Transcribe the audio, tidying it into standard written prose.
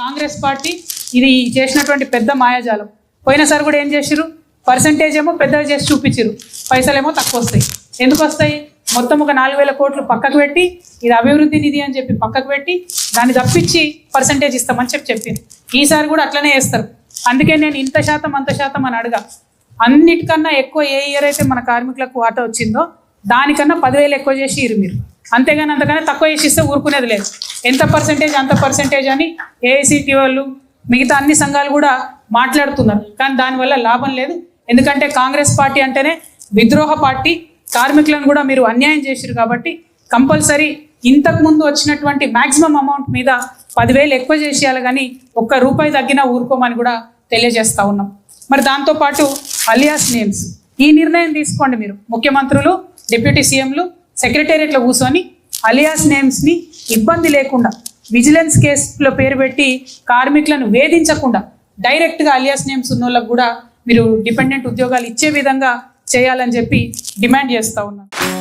Congress party ఇది చేసినటువంటి పెద్ద మాయాజాలం. పోయినసారి కూడా ఏం చేసిరు, పర్సంటేజ్ ఏమో పెద్దగా చేసి చూపించారు, పైసలేమో తక్కువ వస్తాయి. ఎందుకు వస్తాయి? మొత్తం ఒక 4,000 కోట్లు పక్కకు పెట్టి ఇది అభివృద్ధి నిధి అని చెప్పి పక్కకు పెట్టి దాన్ని తప్పించి పర్సంటేజ్ ఇస్తామని చెప్పింది. ఈసారి కూడా అట్లనే చేస్తారు. అందుకే నేను ఇంత శాతం అంత శాతం అని అడగా. అన్నిటికన్నా ఎక్కువ ఏ ఇయర్ అయితే మన కార్మికులకు వాటా వచ్చిందో దానికన్నా 10,000 ఎక్కువ చేసి ఇరు మీరు. అంతేగాని అంతకన్నా తక్కువ చేసి ఇస్తే ఊరుకునేది లేదు. ఎంత పర్సంటేజ్ అంత పర్సంటేజ్ అని ఏఐసిటి వాళ్ళు మిగతా అన్ని సంఘాలు కూడా మాట్లాడుతున్నారు. కానీ దానివల్ల లాభం లేదు. ఎందుకంటే కాంగ్రెస్ పార్టీ అంటేనే విద్రోహ పార్టీ. కార్మికులను కూడా మీరు అన్యాయం చేసిరు కాబట్టి కంపల్సరీ ఇంతకు ముందు వచ్చినటువంటి మ్యాక్సిమం అమౌంట్ మీద 10,000 ఎక్కువ చేసేయాలి, కానీ ₹1 తగ్గినా ఊరుకోమని కూడా తెలియజేస్తా ఉన్నాం. మరి దాంతోపాటు అలియాస్ నేమ్స్ ఈ నిర్ణయం తీసుకోండి. మీరు ముఖ్యమంత్రులు, డిప్యూటీ సీఎంలు సెక్రటేరియట్లో కూర్చొని అలియాస్ నేమ్స్ని ఇబ్బంది లేకుండా విజిలెన్స్ కేసులో పేరు పెట్టి కార్మికులను వేధించకుండా డైరెక్ట్గా అలియాస్ నేమ్స్ ఉన్న వాళ్ళకు కూడా మీరు డిపెండెంట్ ఉద్యోగాలు ఇచ్చే విధంగా చేయాలని చెప్పి డిమాండ్ చేస్తూ ఉన్నాను.